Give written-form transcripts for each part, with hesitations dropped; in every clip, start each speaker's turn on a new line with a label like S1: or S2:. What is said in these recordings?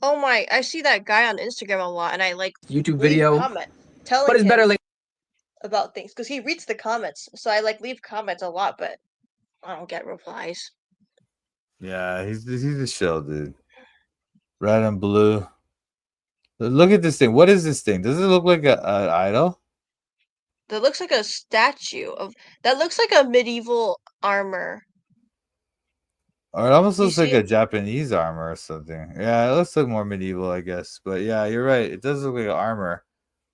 S1: Oh my, I see that guy on Instagram a lot, and I like
S2: YouTube
S1: leave
S2: video,
S1: comments
S2: but
S1: telling
S2: it's better
S1: him
S2: late.
S1: about things because he reads the comments. So I like leave comments a lot, but I don't get replies.
S3: Yeah, he's a shill, dude. Red and blue. Look at this thing. What is this thing? Does it look like an idol?
S1: That looks like a statue of that looks like a medieval armor.
S3: Or it almost
S1: You
S3: looks like a
S1: see?
S3: Japanese armor or something. Yeah, it looks like more medieval, I guess. But yeah, you're right. It does look like an armor.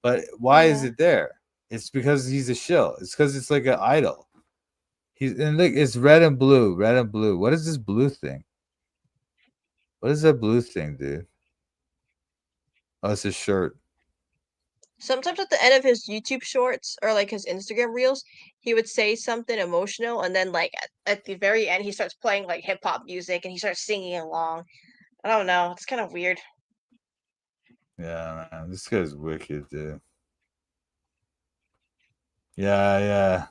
S3: But why is
S1: Yeah.
S3: it there? It's because he's a shill. It's because it's like an idol. He's and look, it's red and blue, red and blue. What is this blue thing? What is that blue thing, dude? Oh, it's a shirt.
S1: Sometimes at the end of his YouTube shorts or like his Instagram reels, he would say something emotional, and then like at the very end, he starts playing like hip hop music and he starts singing along. I don't know. It's kind of weird.
S3: Yeah, man. This guy's wicked, dude. Yeah, yeah.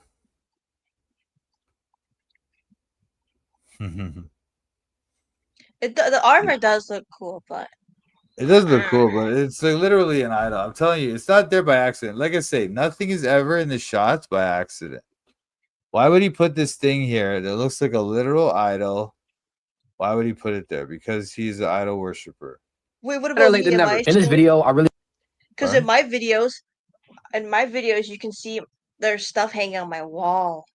S1: The armor does look cool, but
S3: It does look cool, but it's like literally an idol. I'm telling you, it's not there by accident. Like I say, nothing is ever in the shots by accident. Why would he put this thing here that looks like a literal idol? Why would he put it there? Because he's an idol worshiper.
S1: wait, what
S2: Better
S1: about
S2: late
S1: me?
S2: than
S1: Am
S2: never.
S1: I
S2: In this video, I really
S1: because in my videos, you can see there's stuff hanging on my wall.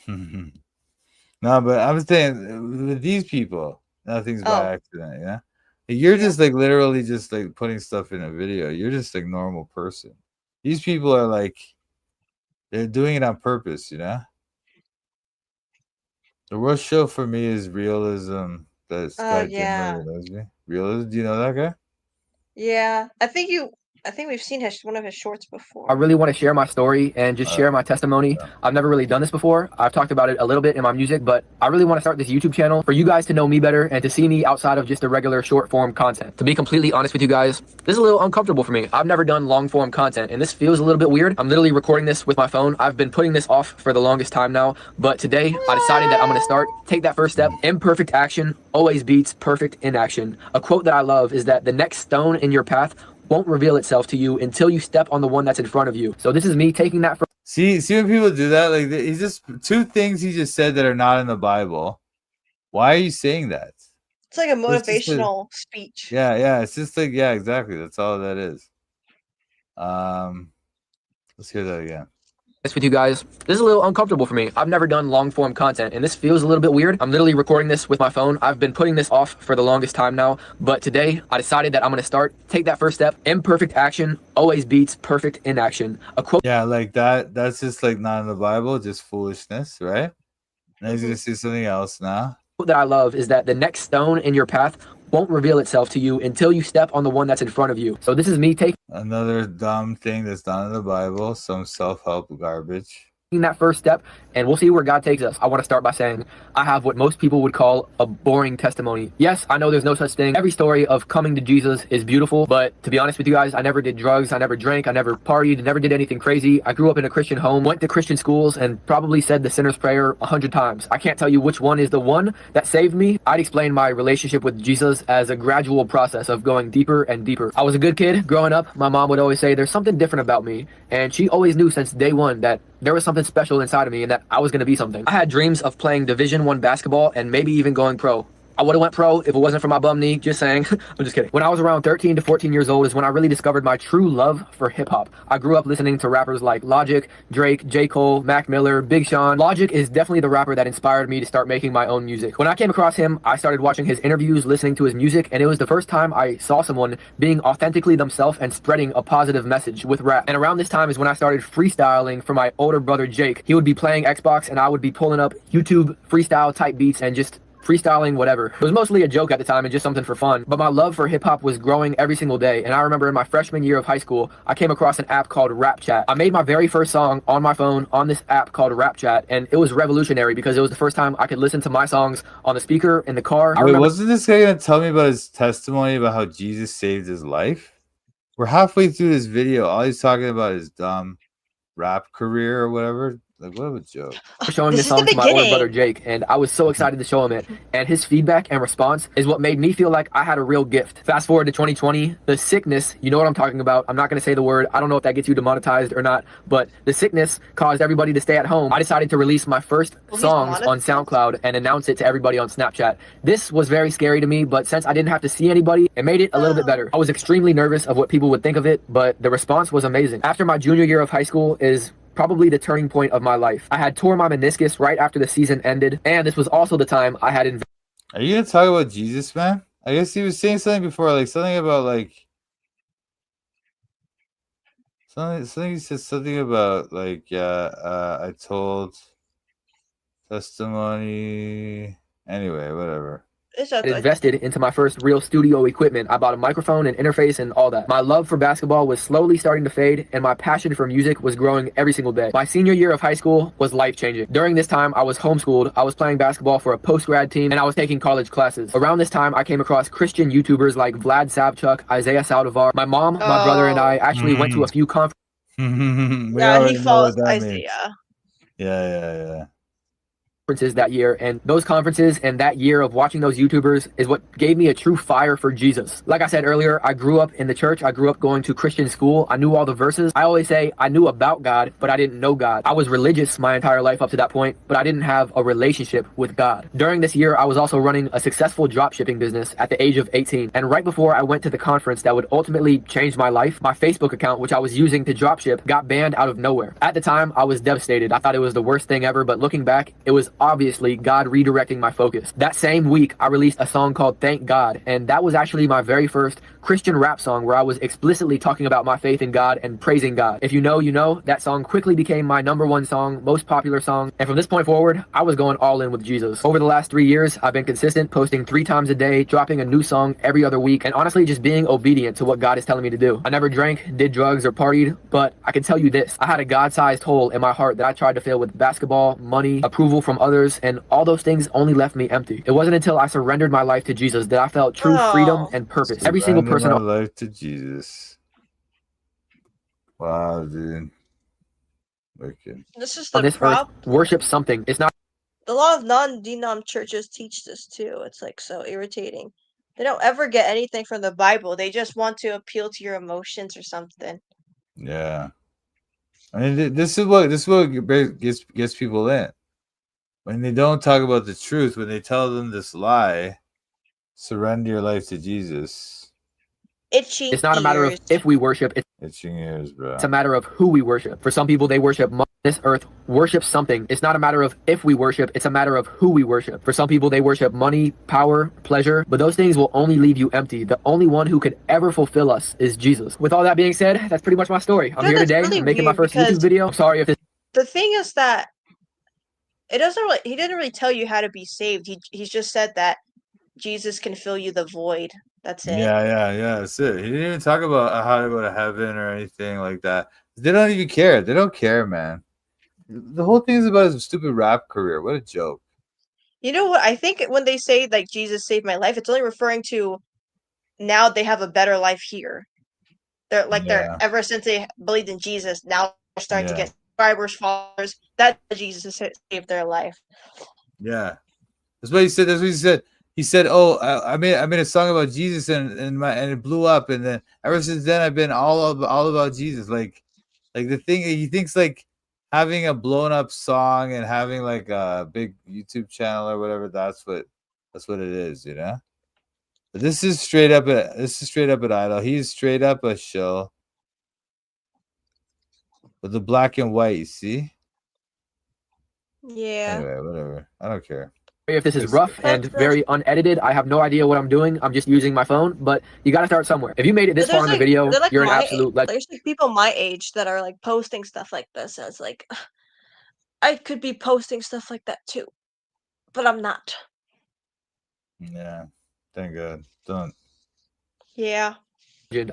S3: No, but I'm saying with these people, nothing's by
S1: Oh,
S3: accident. Yeah, you're
S1: yeah.
S3: just like literally just like putting stuff in a video. You're just like normal person. These people are like they're doing it on purpose. You know. The worst show for me is Realism. This
S1: Oh,
S3: guy Jim
S1: yeah.
S3: Miller knows me. Realism, do you know that guy?
S1: Yeah. I think we've seen one of his shorts
S2: I
S1: before.
S2: really want to share my story and just share my testimony.
S3: Yeah.
S2: I've never really done this before. I've talked about it a little bit in my music, but I really want to start this YouTube channel for you guys to know me better and to see me outside of just the regular short form content. To be completely honest with you guys, this is a little uncomfortable for me. I've never done long form content and this feels a little bit weird. I'm literally recording this with my phone. I've been putting this off for the longest time now, but today I decided that I'm going to start, take that first step. Imperfect action always beats perfect inaction. A quote that I love is that the next stone in your path won't reveal itself to you until you step on the one that's in front of you. So this is me taking that.
S3: See when people do that, like he's just two things he just said that are not in the Bible. Why are you saying that?
S1: It's like a
S3: It's just
S1: motivational speech.
S3: yeah. It's just like yeah, exactly. That's all that is. Let's hear that again.
S2: With you guys, this is a little uncomfortable for me. I've never done long form content and this feels a little bit weird. I'm literally recording this with my phone. I've been putting this off for the longest time now, but today I decided that I'm going to start, take that first step. Imperfect action always beats perfect inaction. A quote.
S3: Yeah, like that's just like not in the Bible, just foolishness, right? Now he's gonna say something else now.
S2: That I love is that the next stone in your path won't reveal itself to you until you step on the one that's in front of you. So this is me taking
S3: Another dumb thing that's not in the Bible, some self-help garbage.
S2: that first step, and we'll see where God takes us. I want to start by saying I have what most people would call a boring testimony. Yes, I know there's no such thing. Every story of coming to Jesus is beautiful, but to be honest with you guys, I never did drugs, I never drank, I never partied, never did anything crazy. I grew up in a Christian home, went to Christian schools, and probably said the sinner's prayer 100 times. I can't tell you which one is the one that saved me. I'd explain my relationship with Jesus as a gradual process of going deeper and deeper. I was a good kid growing up. My mom would always say there's something different about me, and she always knew since day one that there was something special inside of me and that I was going to be something. I had dreams of playing Division I basketball and maybe even going pro. I would have went pro if it wasn't for my bum knee, just saying. I'm just kidding. When I was around 13 to 14 years old is when I really discovered my true love for hip hop. I grew up listening to rappers like Logic, Drake, J. Cole, Mac Miller, Big Sean. Logic is definitely the rapper that inspired me to start making my own music. When I came across him, I started watching his interviews, listening to his music, and it was the first time I saw someone being authentically themselves and spreading a positive message with rap. And around this time is when I started freestyling for my older brother Jake. He would be playing Xbox and I would be pulling up YouTube freestyle type beats and just freestyling, whatever. It was mostly a joke at the time and just something for fun, but my love for hip-hop was growing every single day. And I remember in my freshman year of high school, I came across an app called Rap Chat. I made my very first song on my phone on this app called Rap Chat, and it was revolutionary because it was the first time I could listen to my songs on the speaker in the car.
S3: Wait, wasn't this guy gonna tell me about his testimony about how Jesus saved his life? We're halfway through this video. All he's talking about is dumb rap career or whatever. Like, what a joke.
S2: showing
S1: This
S2: this
S1: is the
S2: song to my older brother
S1: beginning.
S2: Jake, and I was so excited to show him it. And his feedback and response is what made me feel like I had a real gift. Fast forward to 2020, the sickness, you know what I'm talking about. I'm not going to say the word. I don't know if that gets you demonetized or not, but the sickness caused everybody to stay at home. I decided to release my first
S1: Well, he's
S2: songs on
S1: monetized.
S2: SoundCloud and announce it to everybody on Snapchat. This was very scary to me, but since I didn't have to see anybody, it made it a little bit better. I was extremely nervous of what people would think of it, but the response was amazing. After my junior year of high school is probably the turning point of my life. I had tore my meniscus right after the season ended, and this was also the time I had
S3: Are you gonna talk about Jesus, man? I guess he was saying something before, like something about like something. He said something about like I told testimony. Anyway, whatever.
S1: Is that
S2: invested into my first real studio equipment. I bought a microphone and interface and all that. My love for basketball was slowly starting to fade, and my passion for music was growing every single day. My senior year of high school was life-changing. During this time, I was homeschooled, I was playing basketball for a post-grad team, and I was taking college classes. Around this time, I came across Christian YouTubers like Vlad Savchuk, Isaiah Saldivar. My mom, my brother, and I actually went to a few conferences
S3: We
S1: Yeah, he
S3: already know
S1: follows
S3: what that means.
S1: Isaiah.
S3: Yeah.
S2: that year, and those conferences and that year of watching those YouTubers is what gave me a true fire for Jesus. Like I said earlier, I grew up in the church. I grew up going to Christian school. I knew all the verses. I always say I knew about God, but I didn't know God. I was religious my entire life up to that point, but I didn't have a relationship with God. During this year, I was also running a successful drop shipping business at the age of 18. And right before I went to the conference that would ultimately change my life, my Facebook account, which I was using to drop ship, got banned out of nowhere. At the time, I was devastated. I thought it was the worst thing ever, but looking back, it was obviously God redirecting my focus. That same week, I released a song called Thank God, and that was actually my very first Christian rap song where I was explicitly talking about my faith in God and praising God. If you know, you know. That song quickly became my #1 song, most popular song, and from this point forward, I was going all in with Jesus. Over the last 3 years, I've been consistent, posting 3 times a day, dropping a new song every other week, and honestly just being obedient to what God is telling me to do. I never drank, did drugs, or partied, but I can tell you this, I had a God-sized hole in my heart that I tried to fill with basketball, money, approval from others, and all those things only left me empty. It wasn't until I surrendered my life to Jesus that I felt true freedom and purpose. Every single person
S3: my life to Jesus. Wow, dude. Wicked.
S1: This is
S2: on
S1: the
S2: this earth
S1: problem.
S2: worship something. It's not
S1: A lot of non-denom churches teach this too. It's like so irritating. They don't ever get anything from the Bible. They just want to appeal to your emotions or something.
S3: Yeah. I mean, this is what gets people in. When they don't talk about the truth, when they tell them this lie, surrender your life to Jesus.
S1: Itchy
S2: It's not a matter of
S1: ears.
S2: if we worship,
S3: Itching ears, bro.
S2: it's a matter of who we worship. For some people, they worship money. This earth worships something. It's not a matter of if we worship, it's a matter of who we worship. For some people, they worship money, power, pleasure, but those things will only leave you empty. The only one who could ever fulfill us is Jesus. With all that being said, that's pretty much my story. I'm here today.
S1: Really
S2: I'm making my first
S1: because
S2: YouTube video. I'm sorry if this
S1: the thing is that it doesn't really. He didn't really tell you how to be saved. He's just said that Jesus can fill you the void. That's it.
S3: Yeah. That's it. He didn't even talk about how to go to heaven or anything like that. They don't even care. They don't care, man. The whole thing is about his stupid rap career. What a joke.
S1: You know what? I think when they say like Jesus saved my life, it's only referring to now they have a better life here. They're ever since they believed in Jesus, now they're starting to get subscribers, followers. That Jesus has saved their life.
S3: Yeah. That's what he said. That's what he said. He said, "Oh, I made a song about Jesus and it blew up, and then ever since then I've been all about Jesus." Like the thing he thinks like having a blown up song and having like a big YouTube channel or whatever. That's what it is, you know. But this is straight up an idol. He's straight up a show with the black and white. You see?
S1: Yeah.
S3: Anyway, whatever. I don't care.
S2: if this is rough and very unedited. I have no idea what I'm doing. I'm just using my phone, but you got to start somewhere. If you made it this far in the video, you're an absolute legend.
S1: There's like people my age that are like posting stuff like this. And it's like, I could be posting stuff like that too, but I'm not.
S3: Yeah, thank God. Don't.
S1: Yeah.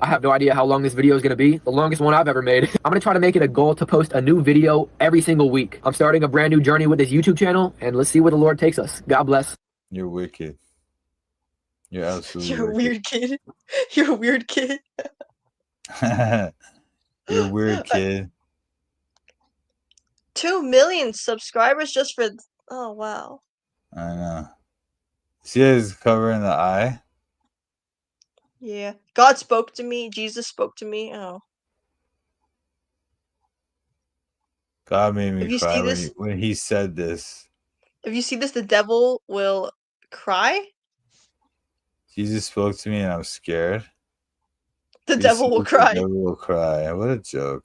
S2: I have no idea how long this video is going to be. The longest one I've ever made. I'm going to try to make it a goal to post a new video every single week. I'm starting a brand new journey with this YouTube channel, and let's see where the Lord takes us. God bless.
S3: You're wicked. You're absolutely
S1: You're a weird kid. You're a weird kid.
S3: You're a weird kid.
S1: 2 million subscribers just for. Oh wow.
S3: I know. See his cover in the eye?
S1: Yeah. God spoke to me. Jesus spoke to me. Oh.
S3: God made me
S1: If you
S3: cry
S1: see
S3: when
S1: this,
S3: he said this.
S1: the devil will cry.
S3: Jesus spoke to me and I'm scared.
S1: The
S3: He
S1: devil will
S3: spoke, the
S1: cry.
S3: devil will cry. What a joke.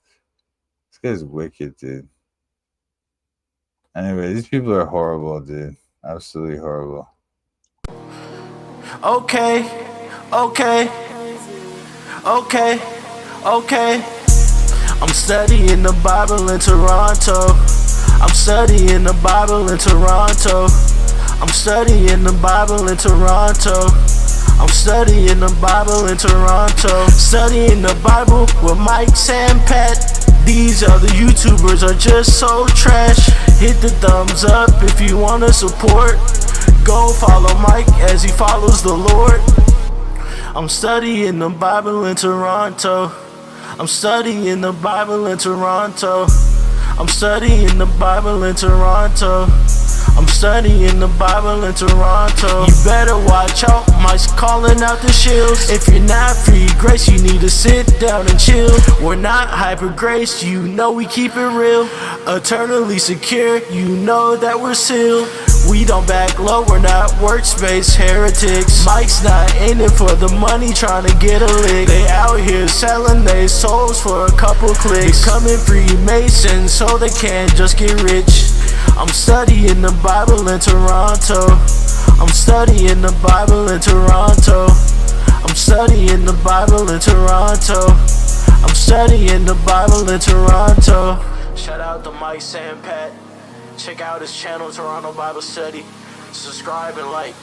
S3: This guy's wicked, dude. Anyway, these people are horrible, dude. Absolutely horrible.
S4: Okay, okay, okay, okay. I'm studying the Bible in Toronto. I'm studying the Bible in Toronto. I'm studying the Bible in Toronto. I'm studying the Bible in Toronto. Studying the Bible with Mike and Pat. These other YouTubers are just so trash. Hit the thumbs up if you wanna support. Go follow Mike as he follows the Lord. I'm studying the Bible in Toronto. I'm studying the Bible in Toronto. I'm studying the Bible in Toronto. I'm studying the Bible in Toronto. You better watch out, Mike's calling out the shills. If you're not free grace, you need to sit down and chill. We're not hyper grace, you know we keep it real. Eternally secure, you know that we're sealed. We don't back low, we're not workspace heretics. Mike's not in it for the money, trying to get a lick. They out here selling their souls for a couple clicks. Becoming Freemasons so they can't just get rich. I'm studying the Bible in Toronto. I'm studying the Bible in Toronto. I'm studying the Bible in Toronto. I'm studying the Bible in Toronto. Shout out to Mike and Pat. Check out his channel, Toronto Bible Study. Subscribe and like.